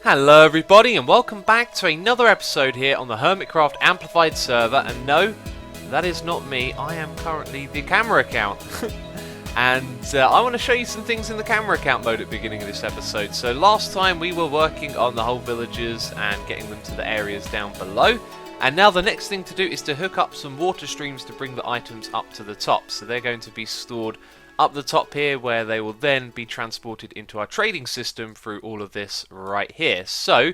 Hello everybody and welcome back to another episode here on the Hermitcraft Amplified server. And no, that is not me, I am currently the camera account. And I want to show you some things in the camera account mode at the beginning of this episode. So last time we were working on the whole villages and getting them to the areas down below. And now the next thing to do is to hook up some water streams to bring the items up to the top. So they're going to be stored up the top here, where they will then be transported into our trading system through all of this right here. So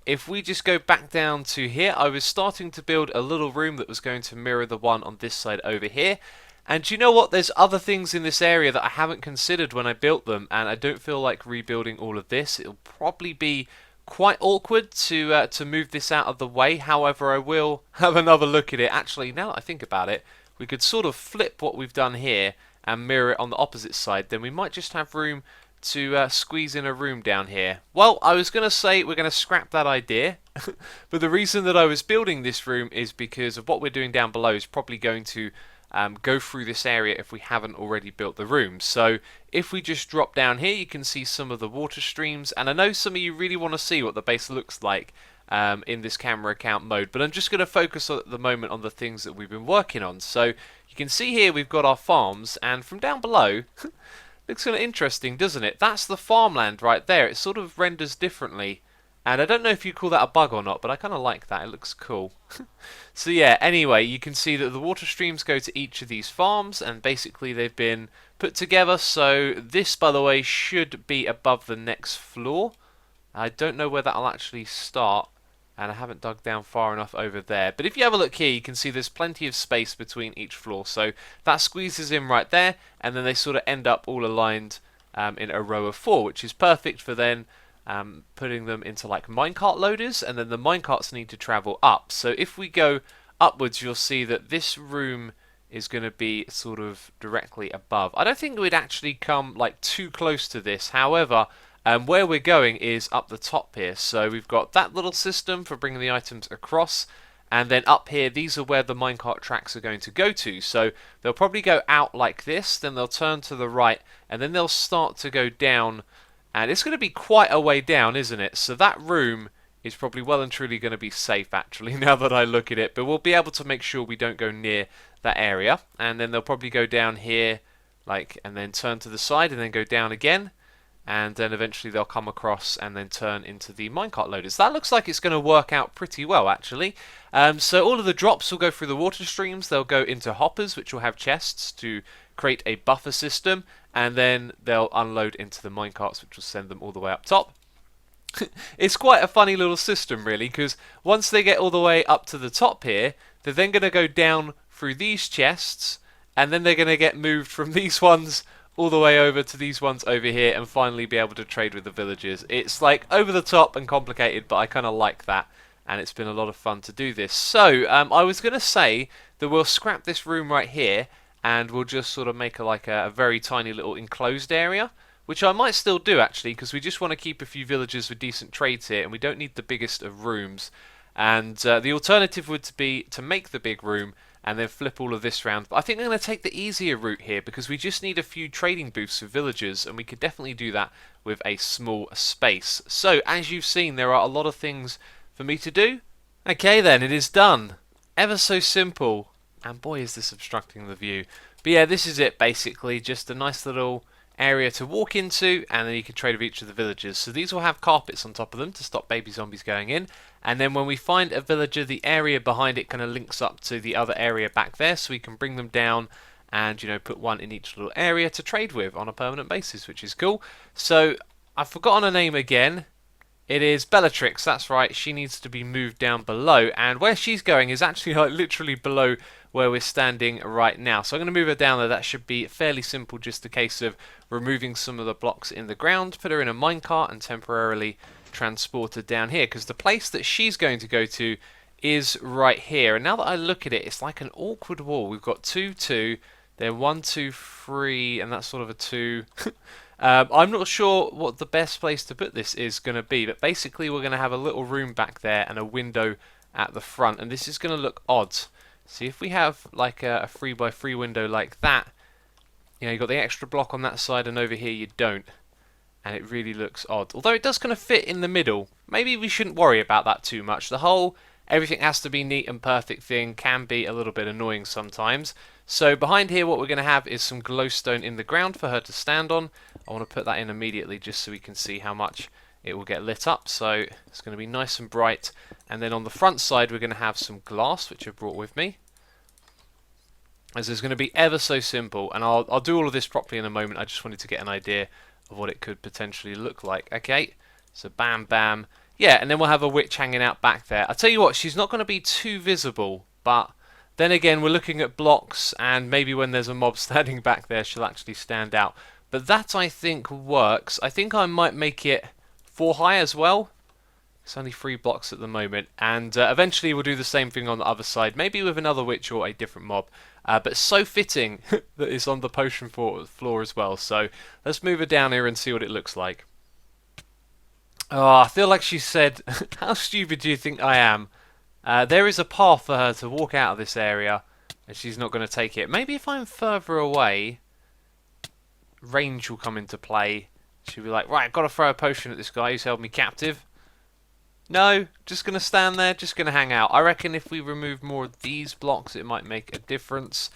if we just go back down to here, I was starting to build a little room that was going to mirror the one on this side over here. And you know what, there's other things in this area that I haven't considered when I built them, and I don't feel like rebuilding all of this. It'll probably be quite awkward to move this out of the way. However, I will have another look at it. Actually, now that I think about it, we could sort of flip what we've done here and mirror it on the opposite side. Then we might just have room to squeeze in a room down here. Well, I was going to say we're going to scrap that idea, but the reason that I was building this room is because of what we're doing down below is probably going to go through this area if we haven't already built the room. So if we just drop down here, you can see some of the water streams, and I know some of you really want to see what the base looks like in this camera account mode, but I'm just going to focus at the moment on the things that we've been working on. So you can see here we've got our farms, and from down below, looks kind of interesting, doesn't it? That's the farmland right there. It sort of renders differently, and I don't know if you call that a bug or not, but I kind of like that. It looks cool. So yeah, anyway, you can see that the water streams go to each of these farms, and basically they've been put together. So this, by the way, should be above the next floor. I don't know where that'll actually start, and I haven't dug down far enough over there. But if you have a look here, you can see there's plenty of space between each floor. So that squeezes in right there, and then they sort of end up all aligned in a row of 4, which is perfect for then putting them into like minecart loaders, and then the minecarts need to travel up. So if we go upwards, you'll see that this room is going to be sort of directly above. I don't think we'd actually come like too close to this. However, where we're going is up the top here. So we've got that little system for bringing the items across, and then up here, these are where the minecart tracks are going to go to. So they'll probably go out like this, then they'll turn to the right, and then they'll start to go down, and it's going to be quite a way down, isn't it? So that room is probably well and truly going to be safe, actually, now that I look at it. But we'll be able to make sure we don't go near that area, and then they'll probably go down here, like, and then turn to the side, and then go down again. And then eventually they'll come across and then turn into the minecart loaders. That looks like it's going to work out pretty well, actually. So all of the drops will go through the water streams. They'll go into hoppers, which will have chests to create a buffer system. And then they'll unload into the minecarts, which will send them all the way up top. It's quite a funny little system, really, because once they get all the way up to the top here, they're then going to go down through these chests, and then they're going to get moved from these ones all the way over to these ones over here, and finally be able to trade with the villagers. It's like over the top and complicated, but I kind of like that, and it's been a lot of fun to do this. So I was going to say that we'll scrap this room right here, and we'll just sort of make a very tiny little enclosed area, which I might still do, actually, because we just want to keep a few villagers with decent trades here, and we don't need the biggest of rooms. And the alternative would be to make the big room and then flip all of this round. But I think I'm going to take the easier route here, because we just need a few trading booths with villagers, and we could definitely do that with a small space. So, as you've seen, there are a lot of things for me to do. Okay then, it is done. Ever so simple. And boy, is this obstructing the view. But yeah, this is it, basically. Just a nice little area to walk into, and then you can trade with each of the villagers. So these will have carpets on top of them to stop baby zombies going in, and then when we find a villager, the area behind it kind of links up to the other area back there, so we can bring them down and, you know, put one in each little area to trade with on a permanent basis, which is cool. So I've forgotten her name again. It is Bellatrix, that's right. She needs to be moved down below, and where she's going is actually like literally below where we're standing right now. So I'm going to move her down there. That should be fairly simple, just a case of removing some of the blocks in the ground, put her in a minecart, and temporarily transport her down here, because the place that she's going to go to is right here. And now that I look at it, it's like an awkward wall. We've got 2, 2, then 1, 2, 3, and that's sort of a 2. I'm not sure what the best place to put this is going to be, but basically we're going to have a little room back there and a window at the front, and this is going to look odd. See, if we have like a 3x3 window like that, you know, you've got the extra block on that side, and over here you don't. and it really looks odd. Although it does kind of fit in the middle. Maybe we shouldn't worry about that too much. The whole everything has to be neat and perfect thing can be a little bit annoying sometimes. So behind here what we're going to have is some glowstone in the ground for her to stand on. I want to put that in immediately just so we can see how much it will get lit up. So it's going to be nice and bright. And then on the front side we're going to have some glass, which I've brought with me. As it's going to be ever so simple, and I'll do all of this properly in a moment. I just wanted to get an idea of what it could potentially look like. Okay, so bam, bam. Yeah, and then we'll have a witch hanging out back there. I'll tell you what, she's not going to be too visible, but then again, we're looking at blocks, and maybe when there's a mob standing back there, she'll actually stand out. But that, I think, works. I think I might make it 4 high as well. It's only 3 blocks at the moment, and eventually we'll do the same thing on the other side, maybe with another witch or a different mob. But so fitting that it's on the potion floor as well. So let's move her down here and see what it looks like. Oh, I feel like she said, how stupid do you think I am? There is a path for her to walk out of this area, and she's not going to take it. Maybe if I'm further away, range will come into play. She'll be like, right, I've got to throw a potion at this guy who's held me captive. No, just going to stand there, just going to hang out. I reckon if we remove more of these blocks, it might make a difference.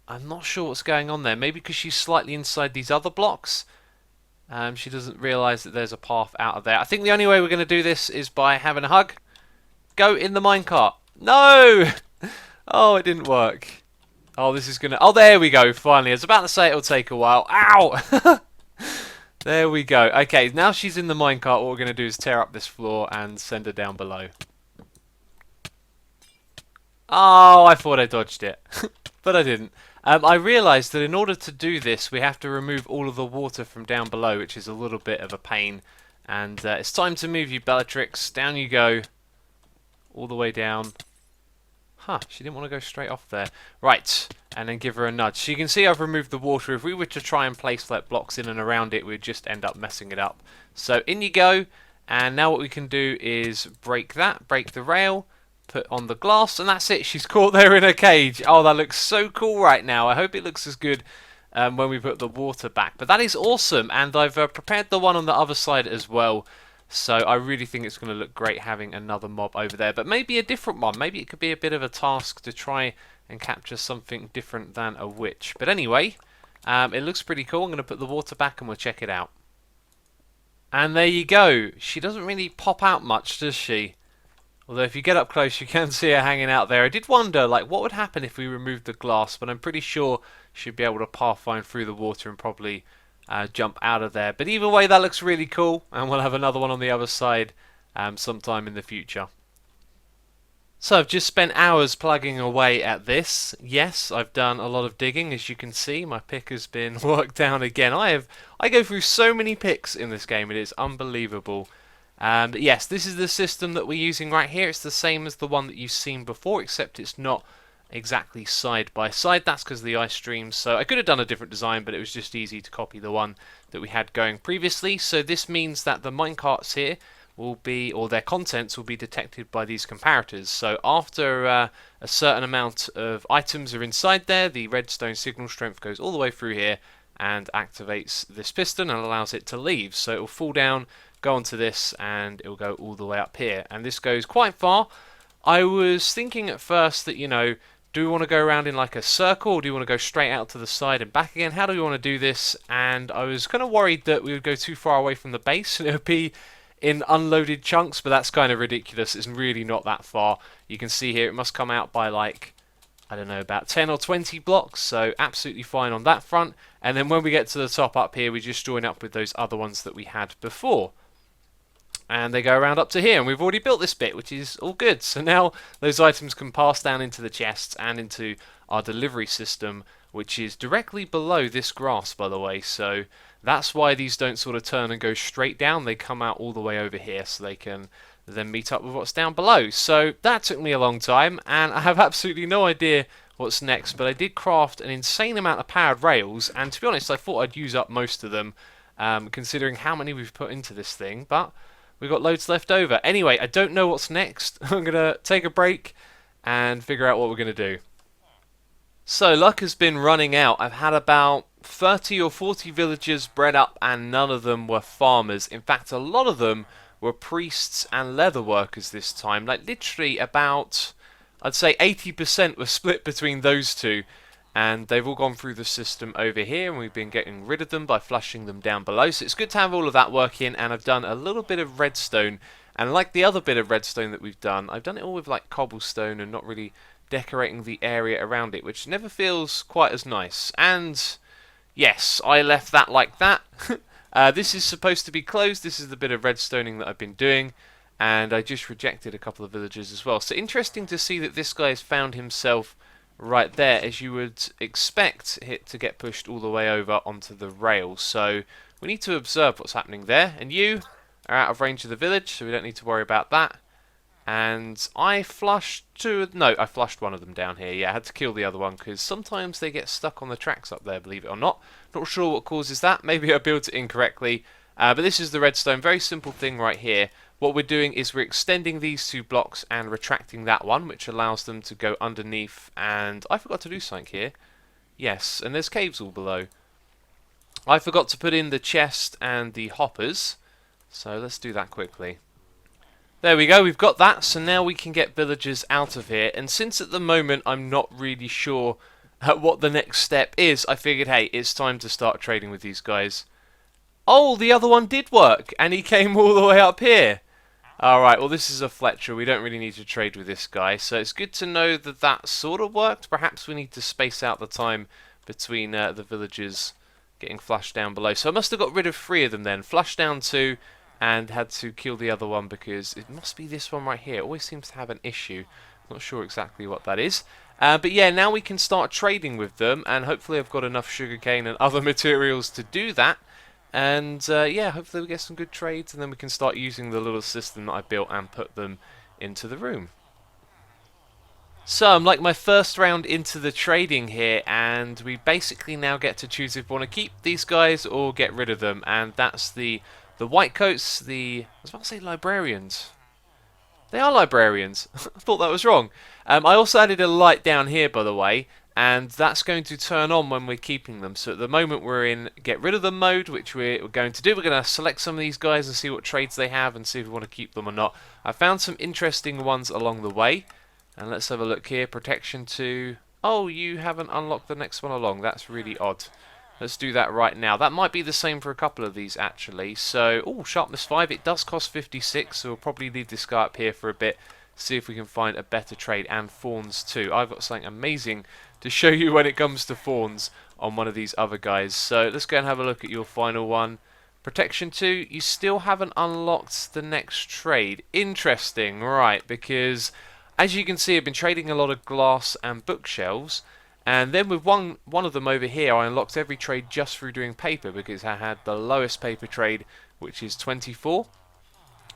I'm not sure what's going on there. Maybe because she's slightly inside these other blocks. She doesn't realise that there's a path out of there. I think the only way we're going to do this is by having a hug. Go in the minecart. No! Oh, it didn't work. Oh, this is going to... Oh, there we go, finally. I was about to say it'll take a while. Ow! There we go. Okay, now she's in the minecart, what we're going to do is tear up this floor and send her down below. Oh, I thought I dodged it. But I didn't. I realised that in order to do this, we have to remove all of the water from down below, which is a little bit of a pain. And it's time to move you, Bellatrix. Down you go. All the way down. Huh, she didn't want to go straight off there. Right, and then give her a nudge. So you can see I've removed the water. If we were to try and place like blocks in and around it, we'd just end up messing it up. So in you go, and now what we can do is break that, break the rail, put on the glass, and that's it. She's caught there in a cage. Oh, that looks so cool right now. I hope it looks as good when we put the water back. But that is awesome, and I've prepared the one on the other side as well. So I really think it's going to look great having another mob over there. But maybe a different one. Maybe it could be a bit of a task to try and capture something different than a witch. But anyway, it looks pretty cool. I'm going to put the water back and we'll check it out. And there you go. She doesn't really pop out much, does she? Although if you get up close, you can see her hanging out there. I did wonder, like, what would happen if we removed the glass? But I'm pretty sure she'd be able to pathfind through the water and probably... jump out of there. But either way, that looks really cool, and we'll have another one on the other side sometime in the future. So I've just spent hours plugging away at this. Yes, I've done a lot of digging, as you can see. My pick has been worked down again. I go through so many picks in this game, it is unbelievable. But yes, this is the system that we're using right here. It's the same as the one that you've seen before, except it's not exactly side by side. That's because of the ice streams. So I could have done a different design, but it was just easy to copy the one that we had going previously. So this means that the minecarts here will be, or their contents will be detected by these comparators. So after a certain amount of items are inside there, the redstone signal strength goes all the way through here and activates this piston and allows it to leave. So it will fall down, go onto this, and it will go all the way up here. And this goes quite far. I was thinking at first that, you know, do we want to go around in like a circle, or do we want to go straight out to the side and back again? How do we want to do this? And I was kind of worried that we would go too far away from the base and it would be in unloaded chunks, but that's kind of ridiculous. It's really not that far. You can see here it must come out by like, I don't know, about 10 or 20 blocks, so absolutely fine on that front. And then when we get to the top up here, we just join up with those other ones that we had before. And they go around up to here, and we've already built this bit, which is all good. So now those items can pass down into the chests and into our delivery system, which is directly below this grass, by the way. So that's why these don't sort of turn and go straight down. They come out all the way over here, so they can then meet up with what's down below. So that took me a long time, and I have absolutely no idea what's next. But I did craft an insane amount of powered rails, and to be honest, I thought I'd use up most of them, considering how many we've put into this thing. But we've got loads left over. Anyway, I don't know what's next. I'm going to take a break and figure out what we're going to do. So luck has been running out. I've had about 30 or 40 villagers bred up, and none of them were farmers. In fact, a lot of them were priests and leather workers this time. Like literally about, I'd say 80% were split between those two. And they've all gone through the system over here, and we've been getting rid of them by flushing them down below. So it's good to have all of that working, and I've done a little bit of redstone. And like the other bit of redstone that we've done, I've done it all with like cobblestone and not really decorating the area around it, which never feels quite as nice. And yes, I left that like that. This is supposed to be closed. This is the bit of redstoning that I've been doing. And I just rejected a couple of villagers as well. So interesting to see that this guy has found himself right there, as you would expect it to get pushed all the way over onto the rail. So we need to observe what's happening there. And you are out of range of the village, so we don't need to worry about that. And I flushed I flushed one of them down here. Yeah, I had to kill the other one because sometimes they get stuck on the tracks up there, believe it or not. Not sure what causes that. Maybe I built it incorrectly. But this is the redstone. Very simple thing right here. What we're doing is we're extending these 2 blocks and retracting that one, which allows them to go underneath. And I forgot to do something here. Yes, and there's caves all below. I forgot to put in the chest and the hoppers. So let's do that quickly. There we go, we've got that. So now we can get villagers out of here. And since at the moment I'm not really sure what the next step is, I figured, hey, it's time to start trading with these guys. Oh, the other one did work, and he came all the way up here. Alright, well this is a Fletcher. We don't really need to trade with this guy. So it's good to know that that sort of worked. Perhaps we need to space out the time between the villagers getting flushed down below. So I must have got rid of 3 of them then. Flushed down 2 and had to kill the other one because it must be this one right here. It always seems to have an issue. Not sure exactly what that is. But yeah, now we can start trading with them, and hopefully I've got enough sugarcane and other materials to do that. And yeah, hopefully we get some good trades, and then we can start using the little system that I built and put them into the room. So I'm like my first round into the trading here, and we basically now get to choose if we want to keep these guys or get rid of them. And that's the white coats, I was about to say librarians. They are librarians. I thought that was wrong. I also added a light down here, by the way, and that's going to turn on when we're keeping them. So at the moment we're in get rid of them mode, which we're going to do. We're going to select some of these guys and see what trades they have and see if we want to keep them or not. I found some interesting ones along the way, and let's have a look here. Protection 2. Oh, you haven't unlocked the next one along. That's really odd. Let's do that right now. That might be the same for a couple of these actually. So, oh, sharpness 5. It does cost 56, so we'll probably leave this guy up here for a bit. See if we can find a better trade. And fawns too. I've got something amazing to show you when it comes to fawns on one of these other guys. So let's go and have a look at your final one. Protection 2, you still haven't unlocked the next trade. Interesting, right, because as you can see I've been trading a lot of glass and bookshelves, and then with one of them over here I unlocked every trade just through doing paper because I had the lowest paper trade, which is 24.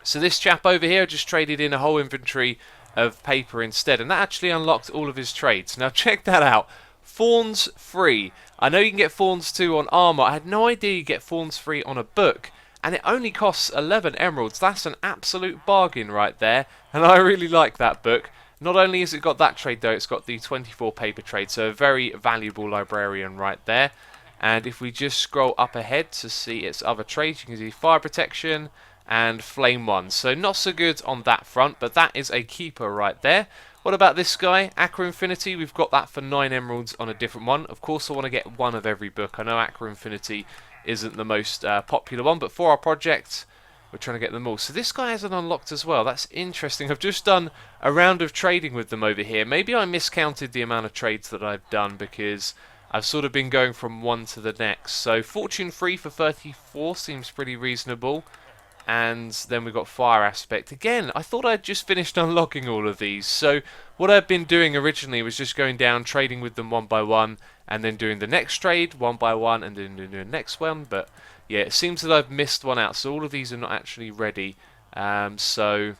So this chap over here just traded in a whole inventory of paper instead, and that actually unlocked all of his trades. Now check that out. Fawns free. I know you can get Fawns 2 on armor. I had no idea you get Fawns free on a book, and it only costs 11 emeralds. That's an absolute bargain right there, and I really like that book. Not only has it got that trade though, it's got the 24 paper trade, so a very valuable librarian right there. And if we just scroll up ahead to see its other trades, you can see fire protection and flame 1. So not so good on that front, but that is a keeper right there. What about this guy? Aqua Infinity, we've got that for 9 emeralds on a different one. Of course I want to get one of every book. I know Aqua Infinity isn't the most popular one, but for our project we're trying to get them all. So this guy hasn't unlocked as well. That's interesting. I've just done a round of trading with them over here. Maybe I miscounted the amount of trades that I've done because I've sort of been going from one to the next. So fortune free for 34 seems pretty reasonable. And then we've got fire aspect. Again, I thought I'd just finished unlocking all of these. So what I've been doing originally was just going down, trading with them one by one, and then doing the next trade one by one, and then doing the next one. But yeah, it seems that I've missed one out. So all of these are not actually ready. So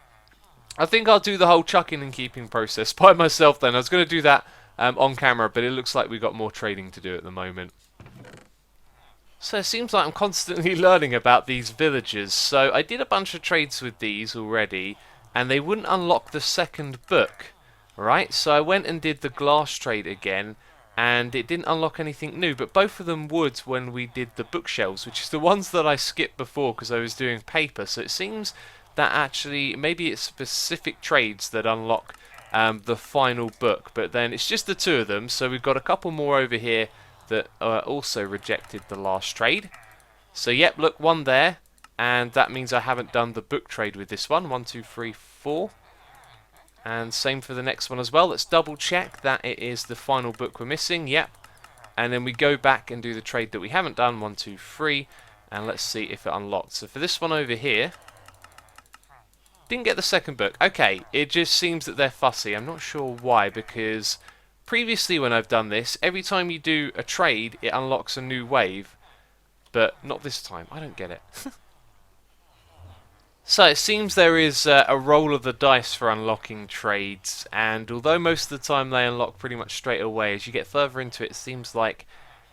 I think I'll do the whole chucking and keeping process by myself then. I was going to do that on camera, but it looks like we've got more trading to do at the moment. So it seems like I'm constantly learning about these villagers. So I did a bunch of trades with these already, and they wouldn't unlock the second book. Right, so I went and did the glass trade again, and it didn't unlock anything new, but both of them would when we did the bookshelves, which is the ones that I skipped before because I was doing paper. So it seems that actually maybe it's specific trades that unlock the final book, but then it's just the two of them. So we've got a couple more over here that also rejected the last trade. So yep, look, one there, and that means I haven't done the book trade with this one. 1, 2, 3, 4. And same for the next one as well. Let's double check that it is the final book we're missing. Yep. And then we go back and do the trade that we haven't done. 1, 2, 3. And let's see if it unlocked. So for this one over here, didn't get the second book. Okay, it just seems that they're fussy. I'm not sure why, because previously when I've done this, every time you do a trade, it unlocks a new wave. But not this time. I don't get it. So it seems there is a roll of the dice for unlocking trades, and although most of the time they unlock pretty much straight away, as you get further into it, it seems like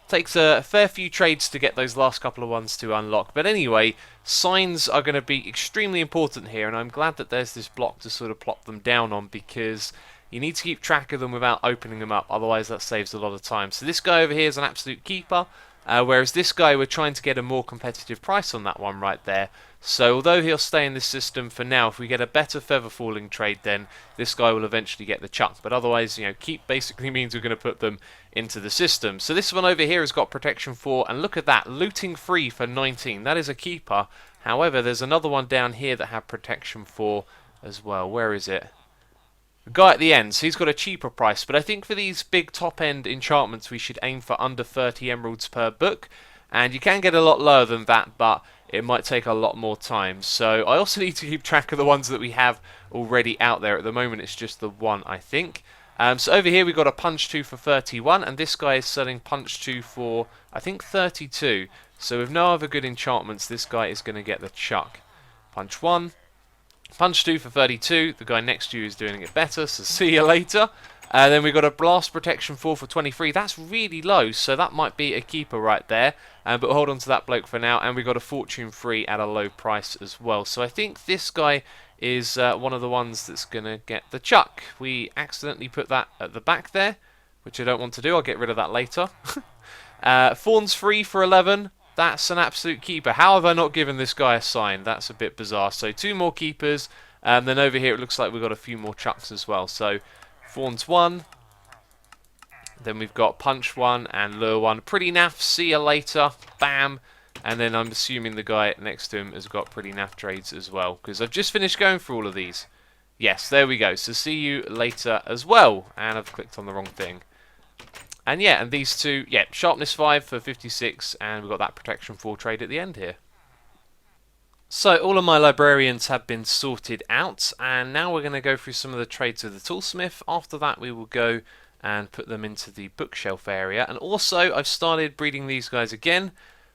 it takes a fair few trades to get those last couple of ones to unlock. But anyway, signs are going to be extremely important here, and I'm glad that there's this block to sort of plop them down on, because you need to keep track of them without opening them up, otherwise that saves a lot of time. So this guy over here is an absolute keeper. Whereas this guy, we're trying to get a more competitive price on that one right there. So although he'll stay in this system for now, if we get a better feather falling trade, then this guy will eventually get the chuck. But otherwise, you know, keep basically means we're going to put them into the system. So this one over here has got protection 4, and look at that, looting free for 19. That is a keeper. However, there's another one down here that had protection 4 as well. Where is it? The guy at the end, so he's got a cheaper price, but I think for these big top-end enchantments we should aim for under 30 emeralds per book, and you can get a lot lower than that, but it might take a lot more time. So I also need to keep track of the ones that we have already out there. At the moment it's just the one, I think. So over here we've got a punch 2 for 31, and this guy is selling punch 2 for, I think, 32. So with no other good enchantments, this guy is going to get the chuck. Punch 1. Punch 2 for 32, the guy next to you is doing it better, so see you later. Then we've got a Blast Protection 4 for 23, that's really low, so that might be a keeper right there. But hold on to that bloke for now, and we've got a Fortune 3 at a low price as well. So I think this guy is one of the ones that's going to get the chuck. We accidentally put that at the back there, which I don't want to do, I'll get rid of that later. Thorns 3 for 11. That's an absolute keeper. How have I not given this guy a sign? That's a bit bizarre. So 2 more keepers. And then over here it looks like we've got a few more chucks as well. So Thorns 1. Then we've got Punch 1 and Lure 1. Pretty naff. See you later. Bam. And then I'm assuming the guy next to him has got pretty naff trades as well, because I've just finished going through all of these. Yes, there we go. So see you later as well. And I've clicked on the wrong thing. And yeah, and these two, yeah, Sharpness 5 for 56, and we've got that Protection 4 trade at the end here. So all of my librarians have been sorted out, and now we're going to go through some of the trades of the Toolsmith. After that we will go and put them into the bookshelf area. And also I've started breeding these guys again,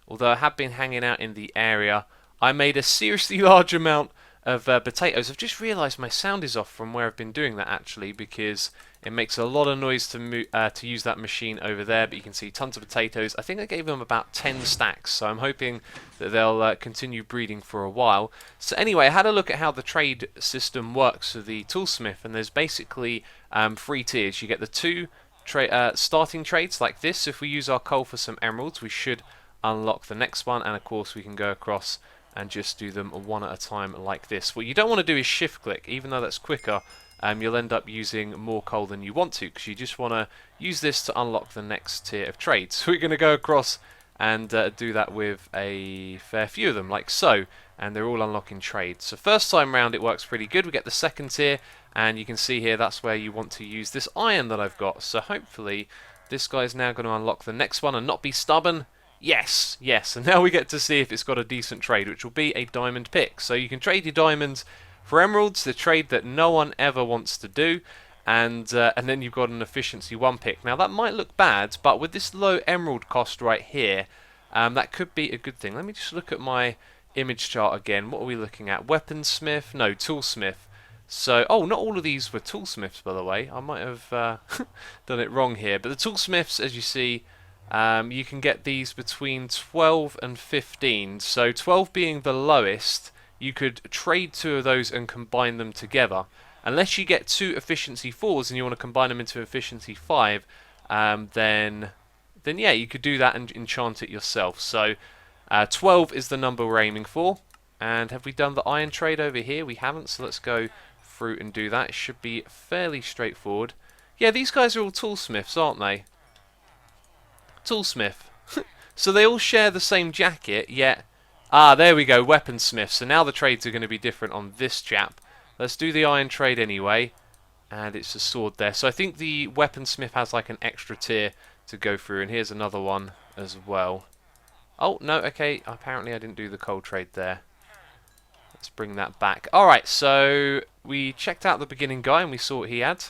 although I have been hanging out in the area. I made a seriously large amount of potatoes. I've just realised my sound is off from where I've been doing that actually, because it makes a lot of noise to use that machine over there, but you can see tons of potatoes. I think I gave them about 10 stacks, so I'm hoping that they'll continue breeding for a while. So anyway, I had a look at how the trade system works for the Toolsmith, and there's basically 3 tiers. You get the 2 starting trades like this. If we use our coal for some emeralds, we should unlock the next one, and of course we can go across and just do them one at a time like this. What you don't want to do is shift click, even though that's quicker. You'll end up using more coal than you want to, because you just want to use this to unlock the next tier of trades. So we're going to go across and do that with a fair few of them, like so, and they're all unlocking trades. So first time round it works pretty good. We get the second tier, and you can see here that's where you want to use this iron that I've got. So hopefully this guy's now going to unlock the next one and not be stubborn. Yes, yes, and now we get to see if it's got a decent trade, which will be a diamond pick. So you can trade your diamonds for emeralds, the trade that no one ever wants to do, and then you've got an efficiency 1 pick. Now that might look bad, but with this low emerald cost right here, that could be a good thing. Let me just look at my image chart again. What are we looking at? Weaponsmith? No, Toolsmith. So, oh, not all of these were Toolsmiths, by the way. I might have done it wrong here. But the Toolsmiths, as you see, you can get these between 12 and 15. So 12 being the lowest, you could trade 2 of those and combine them together. Unless you get 2 efficiency 4s and you want to combine them into efficiency 5, then yeah, you could do that and enchant it yourself. So 12 is the number we're aiming for. And have we done the iron trade over here? We haven't, so let's go through and do that. It should be fairly straightforward. Yeah, these guys are all toolsmiths, aren't they? Toolsmith. So they all share the same jacket, yet... Ah, there we go, weaponsmith. So now the trades are going to be different on this chap. Let's do the iron trade anyway. And it's a sword there. So I think the weaponsmith has like an extra tier to go through. And here's another one as well. Oh, no, okay. Apparently I didn't do the coal trade there. Let's bring that back. Alright, so we checked out the beginning guy and we saw what he had.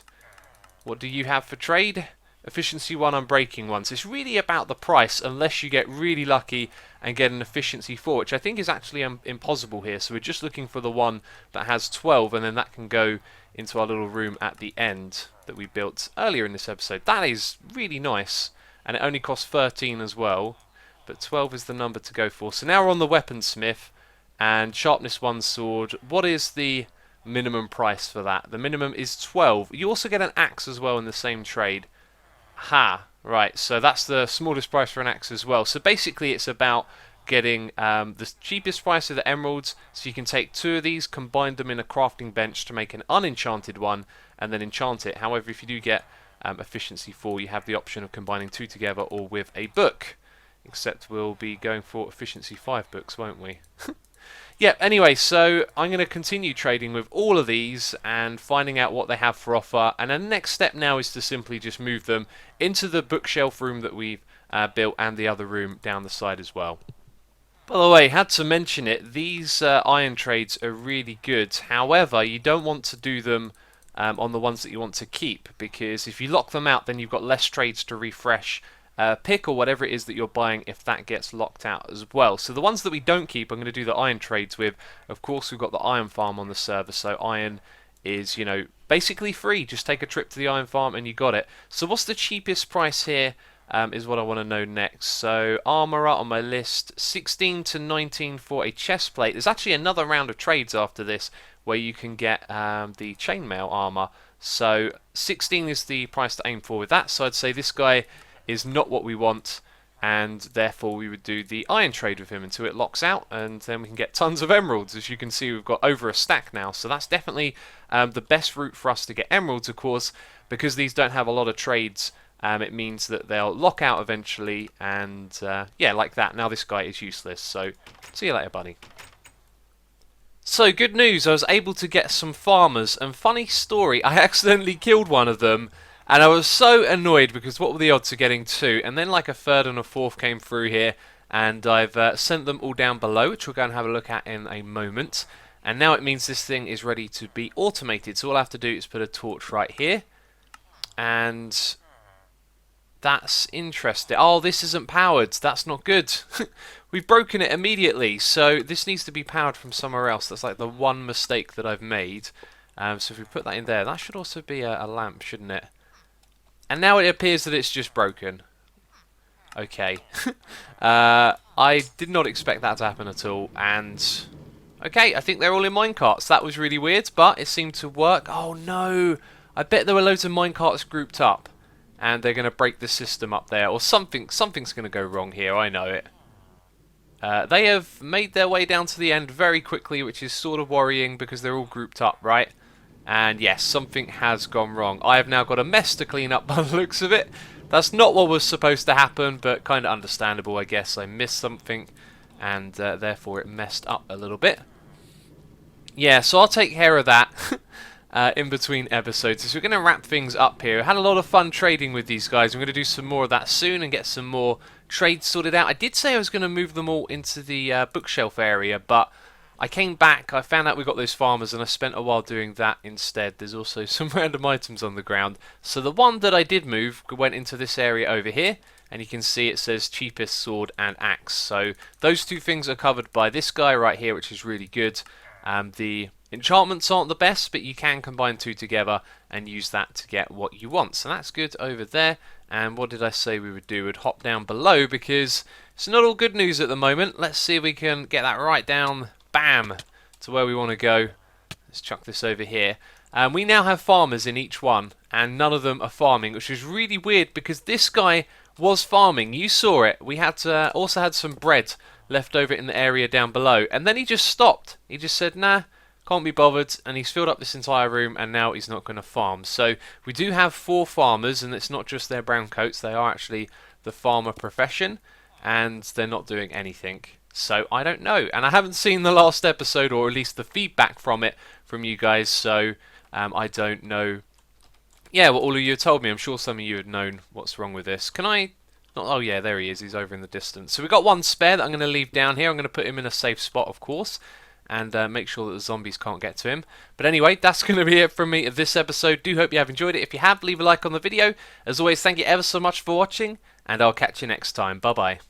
What do you have for trade? Efficiency 1, unbreaking 1. So it's really about the price unless you get really lucky and get an efficiency 4, which I think is actually impossible here. So we're just looking for the one that has 12, and then that can go into our little room at the end that we built earlier in this episode. That is really nice, and it only costs 13 as well, but 12 is the number to go for. So now we're on the weaponsmith, and sharpness 1 sword. What is the minimum price for that? The minimum is 12. You also get an axe as well in the same trade. Ha, right, so that's the smallest price for an axe as well. So basically it's about getting the cheapest price of the emeralds, so you can take 2 of these, combine them in a crafting bench to make an unenchanted one, and then enchant it. However, if you do get efficiency 4, you have the option of combining 2 together or with a book. Except we'll be going for efficiency 5 books, won't we? Yeah, anyway, so I'm going to continue trading with all of these and finding out what they have for offer. And the next step now is to simply just move them into the bookshelf room that we've built and the other room down the side as well. By the way, had to mention it, these iron trades are really good. However, you don't want to do them on the ones that you want to keep, because if you lock them out, then you've got less trades to refresh. Pick or whatever it is that you're buying if that gets locked out as well. So the ones that we don't keep, I'm going to do the iron trades with. Of course, we've got the iron farm on the server, so iron is, you know, basically free. Just take a trip to the iron farm and you got it. So what's the cheapest price here is what I want to know next. So armourer on my list, 16 to 19 for a chest plate. There's actually another round of trades after this where you can get the chainmail armour. So 16 is the price to aim for with that. So I'd say this guy is not what we want, and therefore we would do the iron trade with him until it locks out, and then we can get tons of emeralds. As you can see, we've got over a stack now, so that's definitely the best route for us to get emeralds, of course, because these don't have a lot of trades. It means that they'll lock out eventually, and yeah, like that. Now this guy is useless, so see you later, buddy. So good news, I was able to get some farmers, and funny story, I accidentally killed one of them. And I was so annoyed because what were the odds of getting 2? And then like a third and a fourth came through here. And I've sent them all down below, which we'll go and have a look at in a moment. And now it means this thing is ready to be automated. So all I have to do is put a torch right here. And that's interesting. Oh, this isn't powered. That's not good. We've broken it immediately. So this needs to be powered from somewhere else. That's like the one mistake that I've made. So if we put that in there, that should also be a lamp, shouldn't it? And now it appears that it's just broken. Okay. I did not expect that to happen at all. And, okay, I think they're all in minecarts. That was really weird, but it seemed to work. Oh, no. I bet there were loads of minecarts grouped up. And they're going to break the system up there. Or something's going to go wrong here. I know it. They have made their way down to the end very quickly, which is sort of worrying because they're all grouped up, right? And yes, something has gone wrong. I have now got a mess to clean up by the looks of it. That's not what was supposed to happen, but kind of understandable, I guess. I missed something, and therefore it messed up a little bit. Yeah, so I'll take care of that in between episodes. So we're going to wrap things up here. I had a lot of fun trading with these guys. I'm going to do some more of that soon and get some more trades sorted out. I did say I was going to move them all into the bookshelf area, but I came back, I found out we got those farmers, and I spent a while doing that instead. There's also some random items on the ground. So the one that I did move went into this area over here, and you can see it says cheapest sword and axe. So those two things are covered by this guy right here, which is really good. The enchantments aren't the best, but you can combine 2 together and use that to get what you want. So that's good over there. And what did I say we would do? We'd hop down below because it's not all good news at the moment. Let's see if we can get that right down. Bam! To where we want to go. Let's chuck this over here. We now have farmers in each one, and none of them are farming, which is really weird because this guy was farming. You saw it. We had also had some bread left over in the area down below, and then he just stopped. He just said, nah, can't be bothered, and he's filled up this entire room, and now he's not going to farm. So we do have 4 farmers, and it's not just their brown coats. They are actually the farmer profession, and they're not doing anything. So I don't know, and I haven't seen the last episode, or at least the feedback from it from you guys, so I don't know. Yeah, what all of you have told me. I'm sure some of you had known what's wrong with this. Can I... Oh yeah, there he is. He's over in the distance. So we've got 1 spare that I'm going to leave down here. I'm going to put him in a safe spot, of course, and make sure that the zombies can't get to him. But anyway, that's going to be it from me of this episode. Do hope you have enjoyed it. If you have, leave a like on the video. As always, thank you ever so much for watching, and I'll catch you next time. Bye-bye.